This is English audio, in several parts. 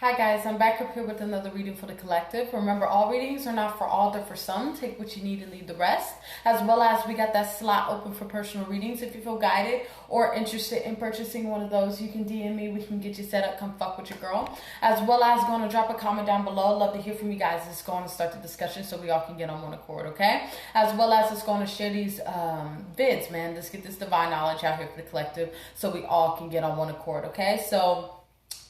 Hi guys, I'm back up here with another reading for the collective. Remember, all readings are not for all, they're for some. Take what you need and leave the rest. As well as we got that slot open for personal readings. If you feel guided or interested in purchasing one of those, you can DM me. We can get you set up. Come fuck with your girl. As well as going to drop a comment down below. Love to hear from you guys. Let's go on and start the discussion so we all can get on one accord, okay? As well as let's go on and share these vids, man. Let's get this divine knowledge out here for the collective so we all can get on one accord, okay? So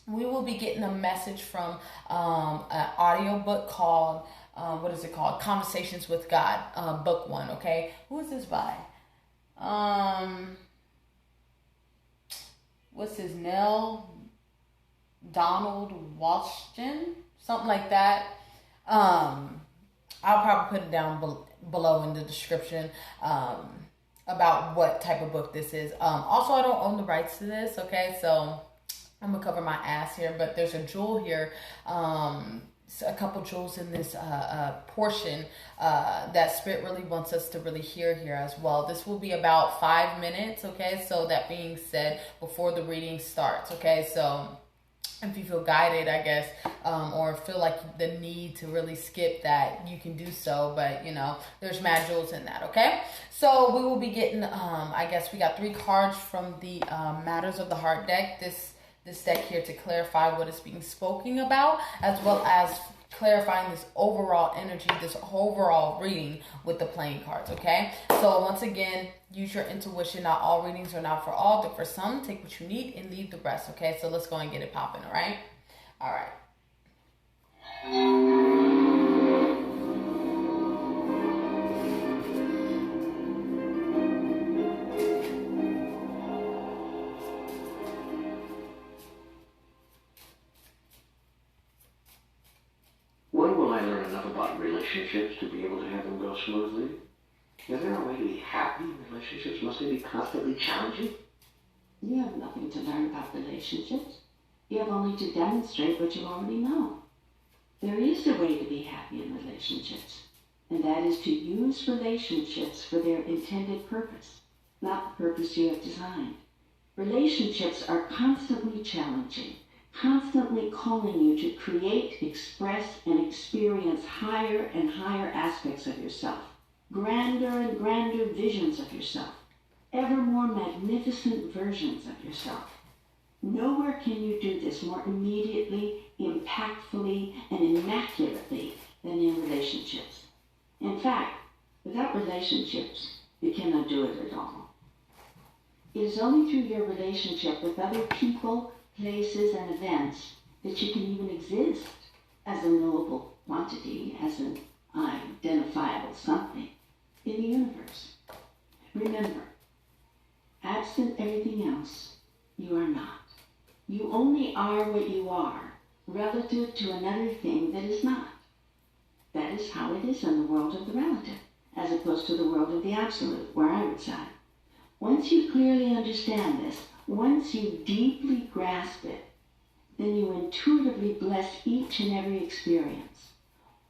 we will be getting a message from an audio book called, what is it called? Conversations with God, book 1, okay? Who is this by? What's his Nell Donald Washington? Something like that. I'll probably put it down below in the description about what type of book this is. Also, I don't own the rights to this, okay? So I'm gonna cover my ass here, but there's a jewel here, a couple jewels in this portion that Spirit really wants us to really hear here as well. This will be about 5 minutes, okay? So that being said, before the reading starts, okay? So if you feel guided, I guess, or feel like the need to really skip that, you can do so, but you know, there's mad jewels in that, okay? So we will be getting, I guess we got 3 cards from the Matters of the Heart deck. This deck here to clarify what is being spoken about, as well as clarifying this overall energy, this overall reading with the playing cards, okay? So once again, use your intuition. Not all readings are not for all, they're for some. Take what you need and leave the rest, okay? So let's go and get it popping, all right? All right. When will I learn enough about relationships to be able to have them go smoothly? Is there a way to be happy in relationships? Must they be constantly challenging? You have nothing to learn about relationships. You have only to demonstrate what you already know. There is a way to be happy in relationships, and that is to use relationships for their intended purpose, not the purpose you have designed. Relationships are constantly challenging, constantly calling you to create, express, and experience higher and higher aspects of yourself, grander and grander visions of yourself, ever more magnificent versions of yourself. Nowhere can you do this more immediately, impactfully, and immaculately than in relationships. In fact, without relationships, you cannot do it at all. It is only through your relationship with other people, places, and events that you can even exist as a knowable quantity, as an identifiable something in the universe. Remember, absent everything else, you are not. You only are what you are relative to another thing that is not. That is how it is in the world of the relative, as opposed to the world of the absolute, where I reside. Once you clearly understand this, once you deeply grasp it, then you intuitively bless each and every experience,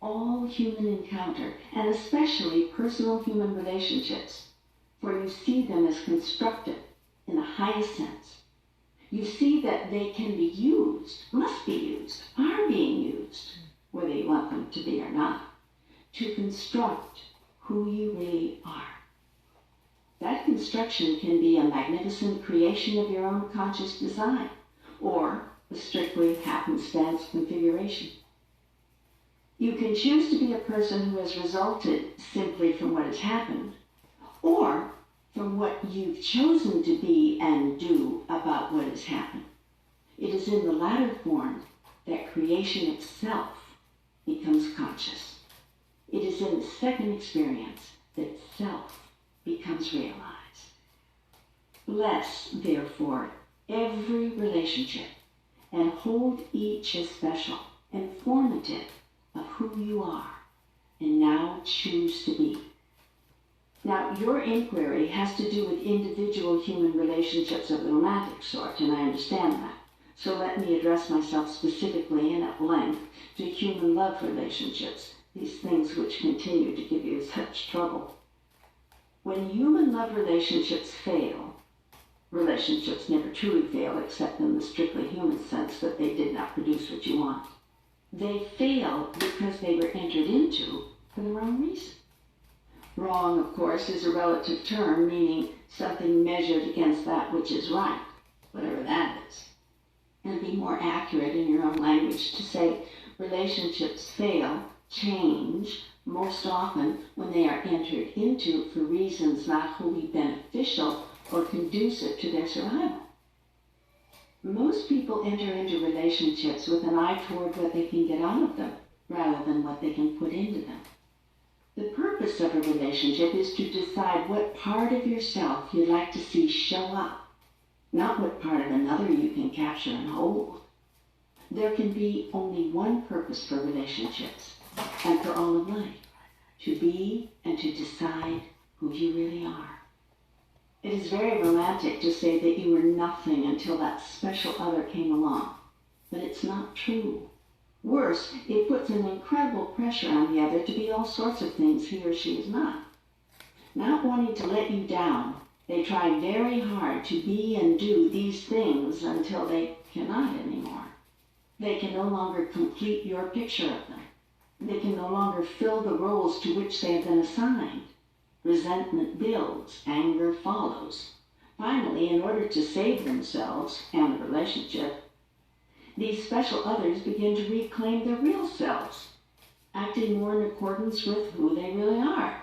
all human encounter, and especially personal human relationships, for you see them as constructive in the highest sense. You see that they can be used, must be used, are being used, whether you want them to be or not, to construct who you really are. That construction can be a magnificent creation of your own conscious design, or a strictly happenstance configuration. You can choose to be a person who has resulted simply from what has happened, or from what you've chosen to be and do about what has happened. It is in the latter form that creation itself becomes conscious. It is in the second experience that self becomes realized. Bless, therefore, every relationship and hold each as special and formative of who you are and now choose to be. Now, your inquiry has to do with individual human relationships of the romantic sort, and I understand that. So let me address myself specifically and at length to human love relationships, these things which continue to give you such trouble. When human love relationships fail, Relationships never truly fail except in the strictly human sense that they did not produce what you want. They fail because they were entered into for the wrong reason. Wrong, of course, is a relative term, meaning something measured against that which is right, whatever that is. And to be more accurate in your own language, to say relationships fail, change, most often when they are entered into for reasons not wholly beneficial or conducive to their survival. Most people enter into relationships with an eye toward what they can get out of them, rather than what they can put into them. The purpose of a relationship is to decide what part of yourself you'd like to see show up, not what part of another you can capture and hold. There can be only one purpose for relationships, and for all of life, to be and to decide who you really are. It is very romantic to say that you were nothing until that special other came along, but it's not true. Worse, it puts an incredible pressure on the other to be all sorts of things he or she is not. Not wanting to let you down, they try very hard to be and do these things until they cannot anymore. They can no longer complete your picture of them. They can no longer fill the roles to which they have been assigned. Resentment builds, anger follows. Finally, in order to save themselves and the relationship, these special others begin to reclaim their real selves, acting more in accordance with who they really are.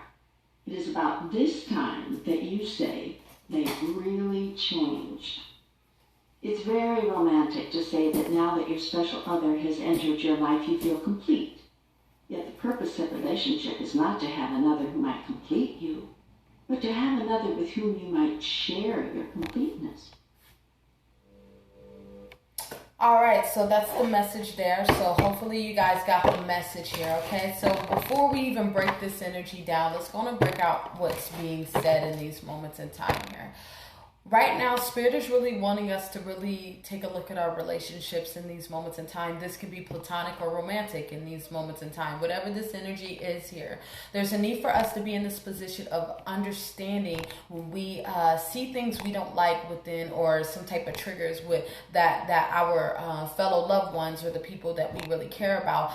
It is about this time that you say they've really changed. It's very romantic to say that now that your special other has entered your life, you feel complete. Yet the purpose of relationship is not to have another who might complete you, but to have another with whom you might share your completeness. All right, so that's the message there. So hopefully you guys got the message here, okay? So before we even break this energy down, let's go and break out what's being said in these moments in time here. Right now, Spirit is really wanting us to really take a look at our relationships in these moments in time. This could be platonic or romantic in these moments in time. Whatever this energy is here, there's a need for us to be in this position of understanding when we see things we don't like within, or some type of triggers with that our fellow loved ones or the people that we really care about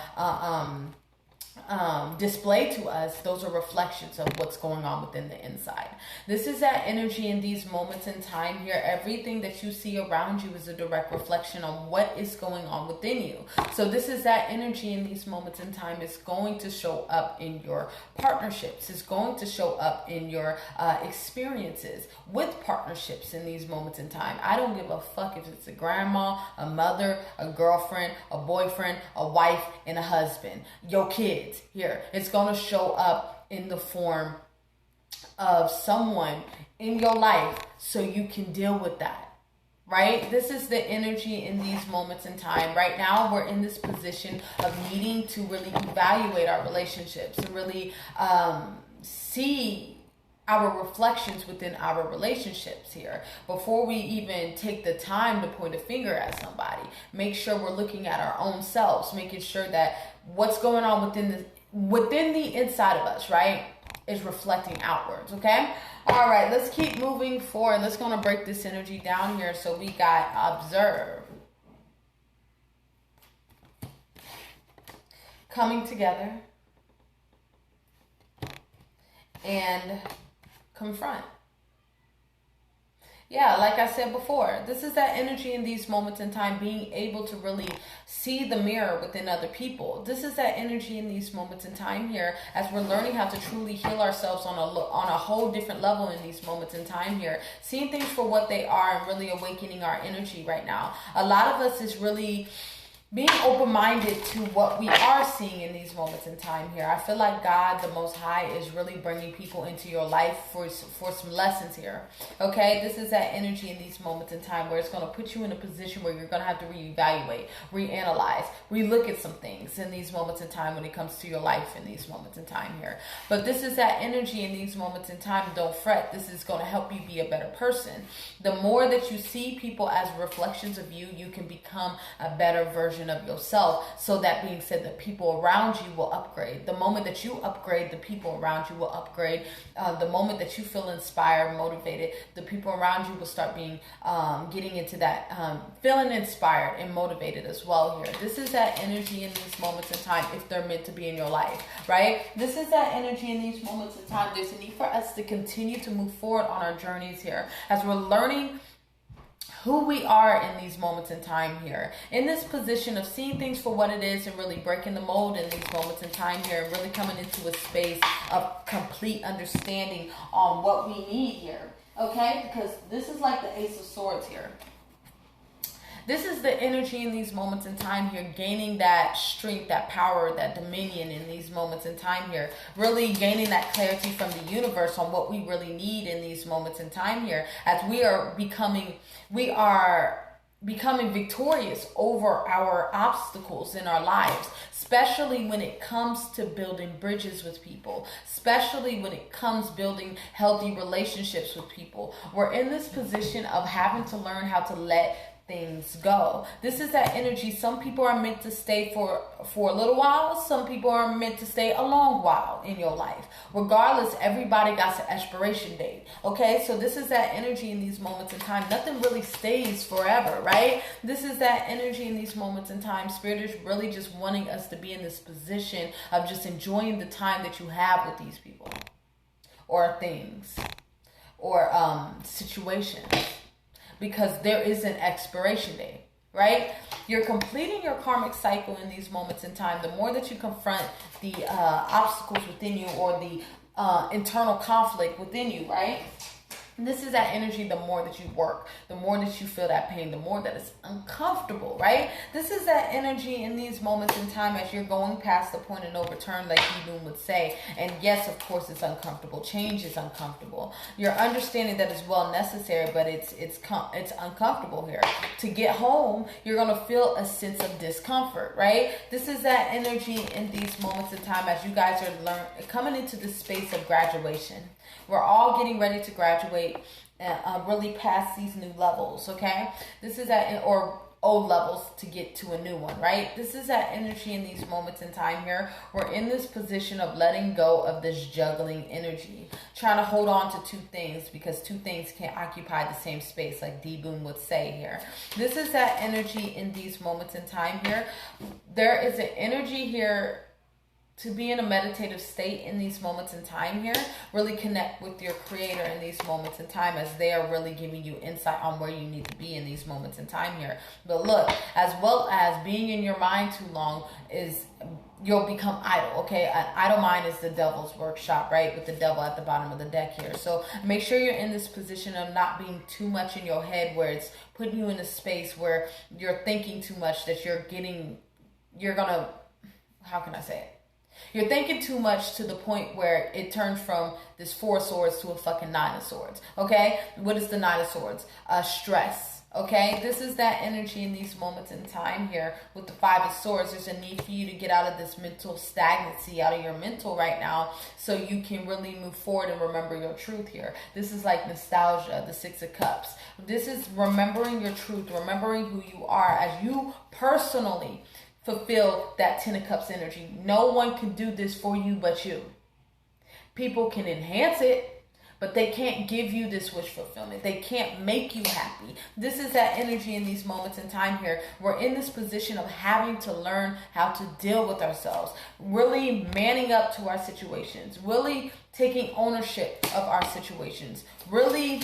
display to us. Those are reflections of what's going on within the inside. This is that energy in these moments in time here. Everything that you see around you is a direct reflection on what is going on within you. So this is that energy in these moments in time. Is going to show up in your partnerships. It's going to show up in your experiences with partnerships in these moments in time. I don't give a fuck if it's a grandma, a mother, a girlfriend, a boyfriend, a wife, and a husband. Your kids here. It's going to show up in the form of someone in your life so you can deal with that, right? This is the energy in these moments in time. Right now, we're in this position of needing to really evaluate our relationships and really see our reflections within our relationships here. Before we even take the time to point a finger at somebody, make sure we're looking at our own selves, making sure that what's going on within the inside of us, right, is reflecting outwards, okay? All right, let's keep moving forward. Let's go and break this energy down here. So we got observe, coming together, and confront. Yeah, like I said before, this is that energy in these moments in time, being able to really see the mirror within other people. This is that energy in these moments in time here, as we're learning how to truly heal ourselves on a whole different level in these moments in time here, seeing things for what they are and really awakening our energy right now. A lot of us is really being open-minded to what we are seeing in these moments in time here. I feel like God, the Most High, is really bringing people into your life for some lessons here. Okay, this is that energy in these moments in time where it's going to put you in a position where you're going to have to reevaluate, reanalyze, relook at some things in these moments in time when it comes to your life in these moments in time here. But this is that energy in these moments in time. Don't fret. This is going to help you be a better person. The more that you see people as reflections of you, you can become a better version version of yourself. So that being said, the people around you will upgrade. The moment that you upgrade, the people around you will upgrade. The moment that you feel inspired, motivated, the people around you will start being, getting into that, feeling inspired and motivated as well here. This is that energy in these moments in time, if they're meant to be in your life, right? This is that energy in these moments in time. There's a need for us to continue to move forward on our journeys here as we're learning who we are in these moments in time here, in this position of seeing things for what it is and really breaking the mold in these moments in time here, and really coming into a space of complete understanding on what we need here, okay? Because this is like the Ace of Swords here. This is the energy in these moments in time here, gaining that strength, that power, that dominion in these moments in time here, really gaining that clarity from the universe on what we really need in these moments in time here, as we are becoming victorious over our obstacles in our lives, especially when it comes to building bridges with people, especially when it comes building healthy relationships with people. We're in this position of having to learn how to let things go. This is that energy. Some people are meant to stay for a little while. Some people are meant to stay a long while in your life. Regardless, everybody got an expiration date. Okay, so this is that energy in these moments in time. Nothing really stays forever, right? This is that energy in these moments in time. Spirit is really just wanting us to be in this position of just enjoying the time that you have with these people or things or situations. Because there is an expiration date, right? You're completing your karmic cycle in these moments in time. The more that you confront the obstacles within you or the internal conflict within you, right? And this is that energy. The more that you work, the more that you feel that pain, the more that it's uncomfortable, right? This is that energy in these moments in time as you're going past the point of no return, like Hebrew would say. And yes, of course, it's uncomfortable. Change is uncomfortable. You're understanding that it's well necessary, but it's uncomfortable here. To get home, you're gonna feel a sense of discomfort, right? This is that energy in these moments in time as you guys are coming into this space of graduation. We're all getting ready to graduate really past these new levels, okay? This is that, or old levels to get to a new one, right? This is that energy in these moments in time here. We're in this position of letting go of this juggling energy, trying to hold on to two things because two things can't occupy the same space, like D. Boone would say here. This is that energy in these moments in time here. There is an energy here to be in a meditative state in these moments in time here. Really connect with your creator in these moments in time as they are really giving you insight on where you need to be in these moments in time here. But look, as well as being in your mind too long is you'll become idle, okay? An idle mind is the devil's workshop, right? With the devil at the bottom of the deck here. So make sure you're in this position of not being too much in your head where it's putting you in a space where you're thinking too much that how can I say it? You're thinking too much to the point where it turns from this 4 of swords to a fucking 9 of swords. Okay? What is the 9 of swords? Stress. Okay? This is that energy in these moments in time here with the 5 of swords. There's a need for you to get out of this mental stagnancy, out of your mental right now, so you can really move forward and remember your truth here. This is like nostalgia, the 6 of cups. This is remembering your truth, remembering who you are as you personally fulfill that 10 of cups energy. No one can do this for you but you. People can enhance it, but they can't give you this wish fulfillment. They can't make you happy. This is that energy in these moments in time here. We're in this position of having to learn how to deal with ourselves, really manning up to our situations, really taking ownership of our situations, really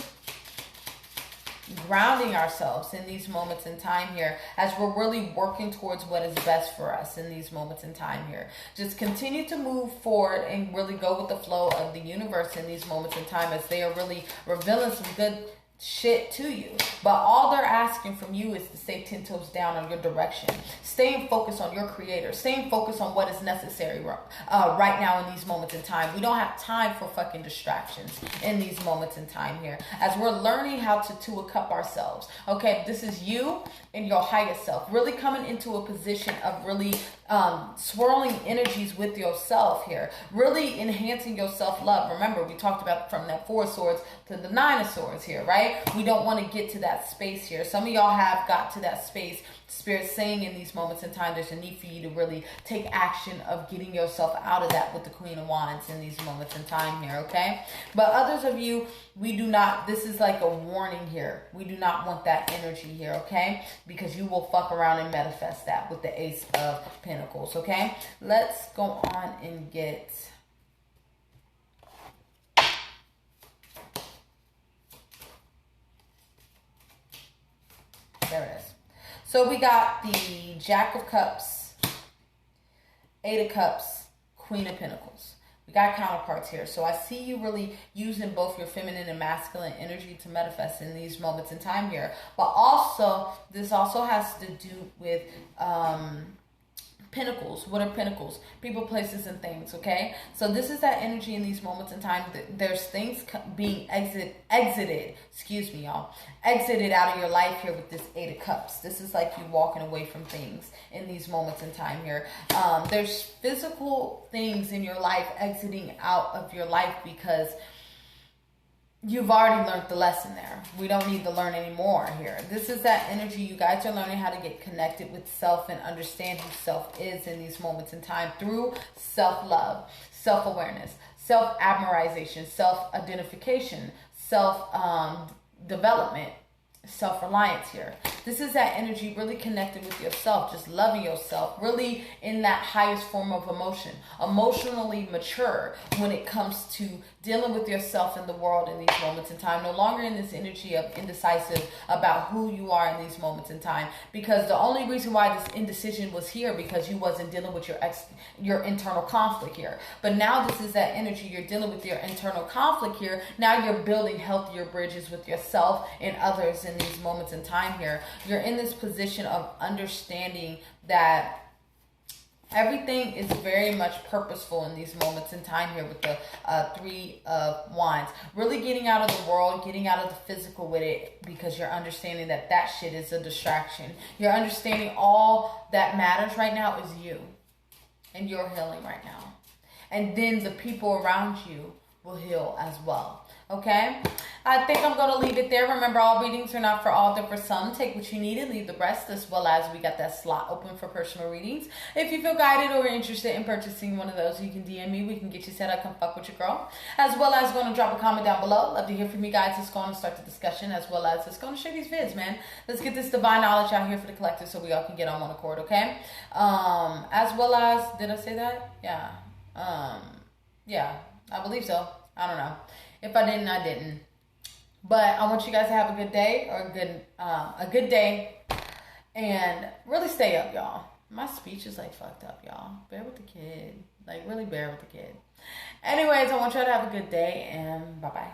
grounding ourselves in these moments in time here as we're really working towards what is best for us in these moments in time here. Just continue to move forward and really go with the flow of the universe in these moments in time as they are really revealing some good shit to you. But all they're asking from you is to stay 10 toes down on your direction. Staying focused on your creator. Staying focused on what is necessary right now in these moments in time. We don't have time for fucking distractions in these moments in time here. As we're learning how to 2 a cup ourselves. Okay, this is you and your highest self. Really coming into a position of really swirling energies with yourself here, really enhancing your self-love. Remember, we talked about from that 4 of Swords to the 9 of Swords here, right? We don't want to get to that space here. Some of y'all have got to that space. Spirit saying in these moments in time, there's a need for you to really take action of getting yourself out of that with the Queen of Wands in these moments in time here, okay? But others of you, we do not, this is like a warning here. We do not want that energy here, okay? Because you will fuck around and manifest that with the Ace of Pentacles, okay? Let's go on and get... There it is. So we got the Jack of Cups, 8 of Cups, Queen of Pentacles. We got counterparts here. So I see you really using both your feminine and masculine energy to manifest in these moments in time here. But also, this also has to do with Pentacles. What are Pentacles? People, places, and things, okay? So this is that energy in these moments in time. There's things being exited, excuse me, y'all, exited out of your life here with this 8 of Cups. This is like you walking away from things in these moments in time here. There's physical things in your life exiting out of your life because you've already learned the lesson there. We don't need to learn any more here. This is that energy. You guys are learning how to get connected with self and understand who self is in these moments in time through self-love, self-awareness, self-admiration, self-identification, self-development, self-reliance here. This is that energy really connected with yourself, just loving yourself, really in that highest form of emotion, emotionally mature when it comes to dealing with yourself in the world in these moments in time. No longer in this energy of indecisive about who you are in these moments in time, because the only reason why this indecision was here because you wasn't dealing with your internal conflict here. But now this is that energy. You're dealing with your internal conflict here. Now you're building healthier bridges with yourself and others in these moments in time here. You're in this position of understanding that everything is very much purposeful in these moments in time here with the 3 of Wands. Really getting out of the world, getting out of the physical with it, because you're understanding that that shit is a distraction. You're understanding all that matters right now is you. And you're healing right now. And then the people around you will heal as well. Okay? I think I'm going to leave it there. Remember, all readings are not for all. They're for some. Take what you need and leave the rest, as well as we got that slot open for personal readings. If you feel guided or interested in purchasing one of those, you can DM me. We can get you set up. Come fuck with your girl. As well as going to drop a comment down below. Love to hear from you guys. Let's go on and start the discussion, as well as let's go and share these vids, man. Let's get this divine knowledge out here for the collective so we all can get on one accord, okay? As well as, did I say that? Yeah. Yeah, I believe so. I don't know. If I didn't, I didn't. But I want you guys to have a good day, or a good day, and really stay up, y'all. My speech is like fucked up, y'all. Bear with the kid. Like, really bear with the kid. Anyways, I want y'all to have a good day, and bye-bye.